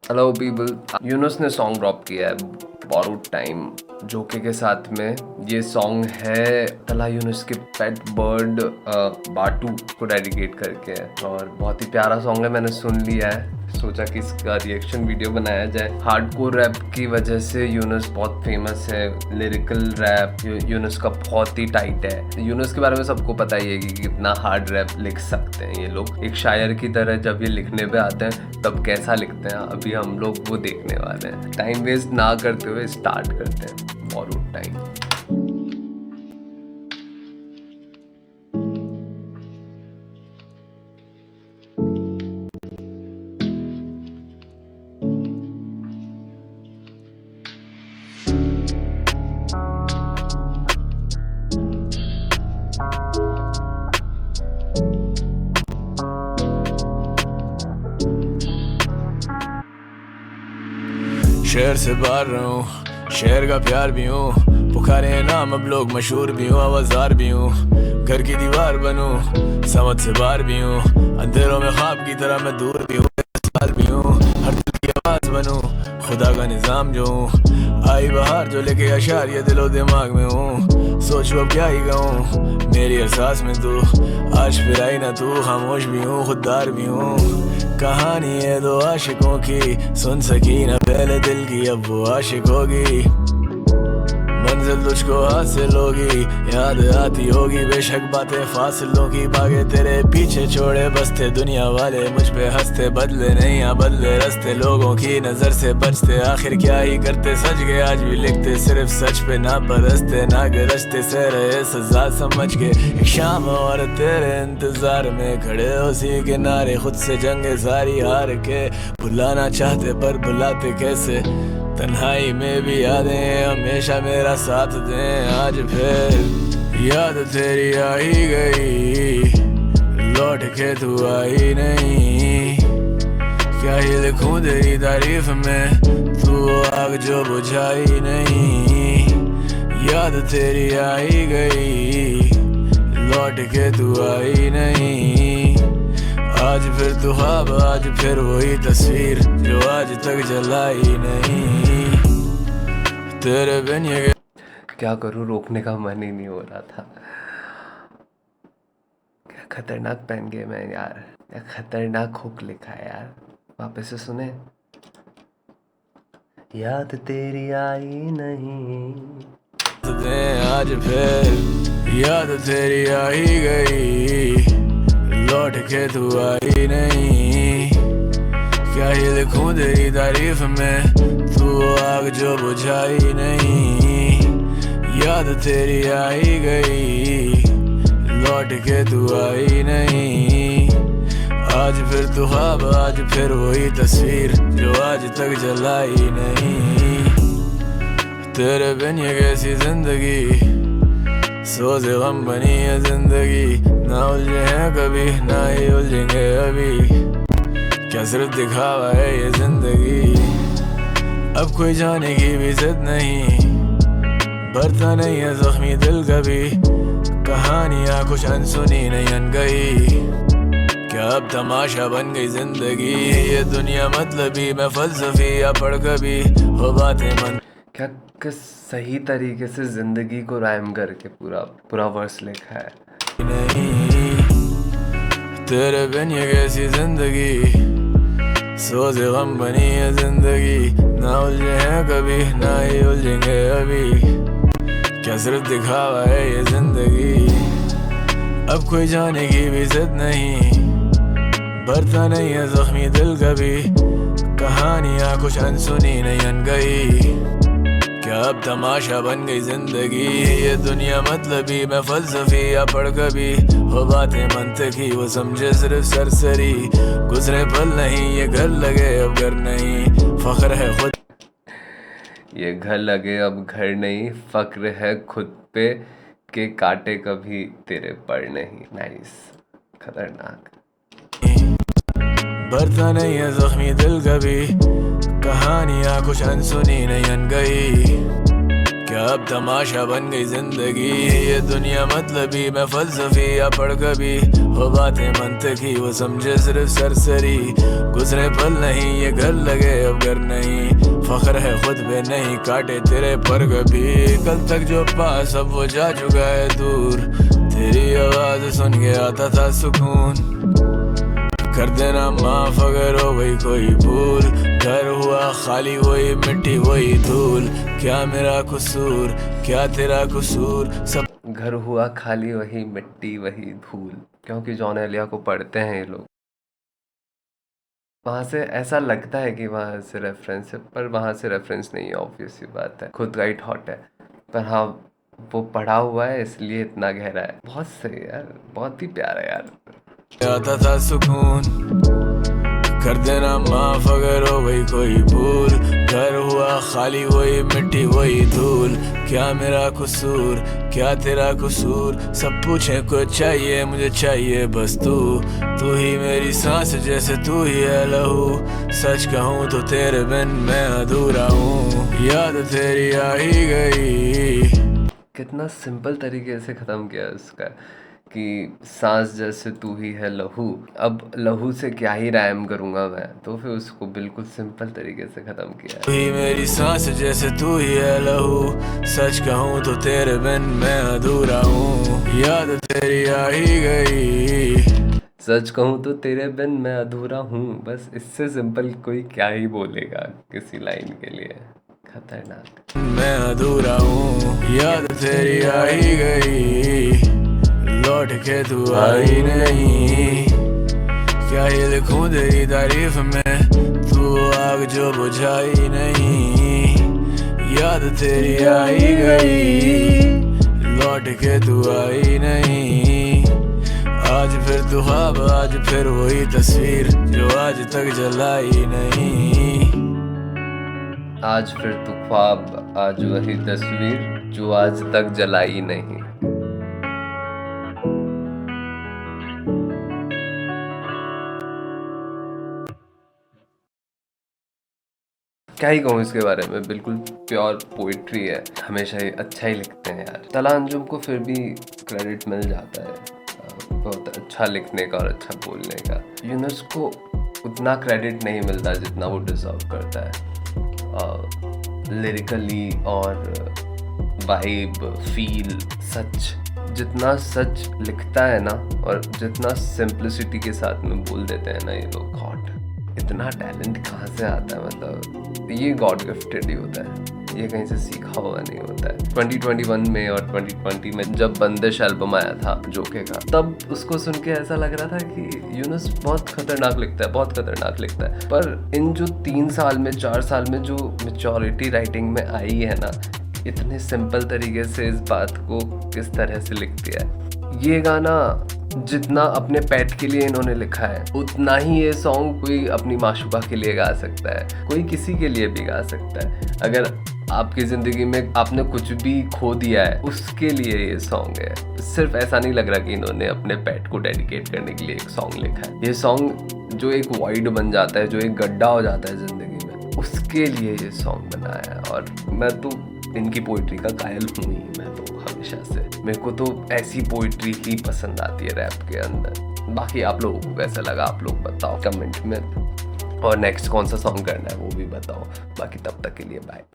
Hello people, Yunus ने song drop किया है बोरोड टाइम जोके के साथ में। ये सॉन्ग है तला यूनुस के पेट बर्ड बाटू को डेडिकेट करके है और बहुत ही प्यारा सॉन्ग है। मैंने सुन लिया है, सोचा कि इसका रिएक्शन वीडियो बनाया जाए। हार्डकोर रैप की वजह से यूनुस बहुत फेमस है। लिरिकल रैप यूनुस का बहुत ही टाइट है। यूनुस के बारे में सबको पता ही है कि कितना हार्ड रैप लिख सकते हैं ये लोग। एक शायर की तरह जब ये लिखने पे आते हैं तब कैसा लिखते हैं, अभी हम लोग वो देखने वाले हैं। टाइम वेस्ट ना करते हुए स्टार्ट करते हैं बोरोड टाइम। शहर से बाहर रहा हूँ, शहर का प्यार भी हूँ। पुकारे नाम अब लोग मशहूर भी हूँ, आवाज़दार भी हूँ। घर की दीवार बनूँ, समझ से बाहर भी हूँ। अंधेरों में ख्वाब की तरह मैं दूर भी हूँ, साल भी हूँ। हर दिल की आवाज़ बनूँ, खुदा का निज़ाम जो हूँ। आई बहार जो लेके अशार ये दिलो दिमाग में हूँ। सोचो अब क्या ही कहूँ, मेरी एहसास में तू आज फिर आई ना तू। खामोश भी हूँ, खुददार भी हूँ। कहानी है दो आशिकों की, सुन सकी ना पहले दिल की, अब वो आशिक होगी। मंजिल तुझको हासिल होगी, याद आती होगी बेशक बातें फासिलों की। भागे तेरे पीछे छोड़े बसते दुनिया वाले, मुझ पे हंसते बदले नहीं या बदले रस्ते। लोगों की नजर से बचते आखिर क्या ही करते, सच गए आज भी लिखते सिर्फ सच पे। ना बरसते ना गरजते से रहे सजा समझ के। एक शाम और तेरे इंतजार में खड़े उसी किनारे, खुद से जंगे सारी हार के। भुलाना चाहते पर भुलाते कैसे, तन्हाई में भी यादें हमेशा मेरा साथ दें। आज फिर याद तेरी आ ही गई, लौट के तू आई नहीं। क्या ही लिखूं तेरी तारीफ में, तू आग जो बुझाई नहीं। याद तेरी आ ही गई, लौट के तू आई नहीं। आज फिर तू ख्वाब, आज फिर वही तस्वीर जो आज तक जलाई नहीं। तेरे बिन ये क्या करूँ, रोकने का मन ही नहीं हो रहा था। क्या खतरनाक पेन गेम है यार, क्या खतरनाक हुक लिखा है यार। वापस से सुने। याद तेरी आई नहीं। आज फिर याद तेरी आ ही गई, लौट के तू आई नहीं। क्या ही लिखूं तेरी तारीफ में, तू आग जो बुझाई नहीं। याद तेरी आई गई, लौट के तू आई नहीं। आज फिर तू ख्वाब, आज फिर वही तस्वीर जो आज तक जलाई नहीं। तेरे बिन ये कैसी जिंदगी, सोचे गम बनी है जिंदगी। ना उलझे हैं कभी, ना ही उलझेंगे अभी। क्या सिर्फ दिखावा है ये जिंदगी, अब कोई जाने की भी जिद नहीं। भरता नहीं है जख्मी दिल कभी, कहानियाँ कुछ अनसुनी नहीं अन गई। क्या अब तमाशा बन गई जिंदगी, ये दुनिया मतलबी। मैं फलसफी या पढ़ कभी हो बातें मन। क्या किस सही तरीके से जिंदगी को राइम करके पूरा पूरा वर्स लिखा है। नहीं तेरे बिन ये कैसी जिंदगी, सोचे गम बनी है जिंदगी। ना उलझे हैं कभी, ना ही उलझेंगे अभी। क्या सिर्फ दिखावा है ये जिंदगी, अब कोई जाने की भी जिद नहीं। भरता नहीं है जख्मी दिल कभी, कहानियाँ कुछ अनसुनी नहीं अन गई। क्या अब तमाशा बन गई जिंदगी, ये दुनिया मतलबी। मैं फलसफी या पढ़ कभी हो बातें मंतकी, वो समझे सिर्फ सरसरी। गुजरे पल नहीं ये घर लगे अब घर नहीं, फख्र है खुद। ये घर लगे अब घर नहीं, फक्र है खुद पे के काटे कभी तेरे पर नहीं। नाइस, खतरनाक। भरता नहीं है जख्मी दिल कभी, कहानियाँ कुछ अनसुनी नहीं अन गई। क्या अब तमाशा बन गई जिंदगी, ये दुनिया मतलबी मैं फलसफी या पढ़ कभी हो बातें मंतकी, वो समझे सिर्फ सरसरी, गुजरे पल नहीं ये घर लगे अब घर नहीं, फख्र है खुद पे नहीं काटे तेरे पर कभी, कल तक जो पास अब वो जा चुका है दूर, तेरी आवाज सुन के आता था सुकून, कर देना माफ अगर हो गई कोई भूल, घर हुआ खाली वही मिट्टी वही धूल, क्या मेरा कसूर क्या तेरा कसूर, सब घर हुआ खाली वही मिट्टी वही धूल, क्योंकि जॉन एलिया को पढ़ते हैं ये लोग, वहाँ से ऐसा लगता है कि वहाँ से रेफरेंस है, पर वहाँ से रेफरेंस नहीं है, ऑब्वियस सी बात है, खुद का ही थॉट है, पर हाँ वो पढ़ा हुआ है इसलिए इतना गहरा है। बहुत सही यार, बहुत ही प्यारा यार। आता था सुकून, कर देना माफ अगर हो गई कोई भूल, घर हुआ खाली वही मिट्टी वही धूल, क्या मेरा कसूर क्या तेरा कसूर, सब पूछे कुछ चाहिए मुझे चाहिए बस तू ही मेरी सांस जैसे तू ही है लहू, सच कहूँ तो तेरे बिन मैं अधूरा हूँ, याद तेरी आ ही गई। कितना सिंपल तरीके से ख़त्म किया उसका कि सांस जैसे तू ही है लहू, अब लहू से क्या ही राइम करूँगा मैं, तो फिर उसको बिल्कुल सिंपल तरीके से ख़त्म किया। तू ही मेरी सांस जैसे तू ही है लहू, सच कहूँ तो तेरे बिन मैं अधूरा हूँ, याद तेरी आ ही गई, सच कहूँ तो तेरे बिन मैं अधूरा हूँ, बस इससे सिंपल कोई क्या ही बोलेगा किसी लाइन के लिए। खतरनाक। मैं अधूरा हूँ, याद तेरी आ ही गई, लौट के तू आई नहीं, क्या ही लिखूं तेरी तारीफ में, तू आग जो बुझाई नहीं, याद तेरी आई गई, लौट के तू आई नहीं, आज फिर तू ख्वाब आज फिर वही तस्वीर जो आज तक जलाई नहीं, आज फिर तू ख्वाब आज वही तस्वीर जो आज तक जलाई नहीं। क्या ही कहूँ इसके बारे में, बिल्कुल प्योर पोइट्री है, हमेशा ही अच्छा ही लिखते हैं यार। तला अंजुम को फिर भी क्रेडिट मिल जाता है बहुत अच्छा लिखने का और अच्छा बोलने का। यूनुस को उतना क्रेडिट नहीं मिलता जितना वो डिजर्व करता है, लिरिकली और वाइब फील सच, जितना सच लिखता है ना और जितना सिंप्लिसिटी के साथ में बोल देते हैं ना ये लोग, गॉड इतना टैलेंट कहाँ से आता है, मतलब ये गॉड गिफ्टेड ही होता है, ये कहीं से सीखा हुआ नहीं होता है। 2021 में और 2020 में जब बंदिश एल्बम आया था जोके का, तब उसको सुन के ऐसा लग रहा था कि यूनुस बहुत खतरनाक लिखता है, बहुत खतरनाक लिखता है, पर इन जो 3 साल में 4 साल में जो मैच्योरिटी राइटिंग में आई है ना, इतने सिंपल तरीके से इस बात को किस तरह से लिख दिया है। ये गाना जितना अपने पेट के लिए इन्होंने लिखा है, उतना ही ये सॉन्ग कोई अपनी माशूका के लिए गा सकता है, कोई किसी के लिए भी गा सकता है। अगर आपकी ज़िंदगी में आपने कुछ भी खो दिया है, उसके लिए ये सॉन्ग है। सिर्फ ऐसा नहीं लग रहा कि इन्होंने अपने पेट को डेडिकेट करने के लिए एक सॉन्ग लिखा है। ये सॉन्ग जो एक वॉइड बन जाता है, जो एक गड्ढा हो जाता है ज़िंदगी में, उसके लिए ये सॉन्ग बनाया है। और मैं तो इनकी पोइट्री का कायल हूँ ही, मैं तो हमेशा से, मेरे को तो ऐसी पोइट्री ही पसंद आती है रैप के अंदर। बाकी आप लोगों को कैसा लगा आप लोग बताओ कमेंट में, और नेक्स्ट कौन सा सॉन्ग करना है वो भी बताओ। बाकी तब तक के लिए बाय।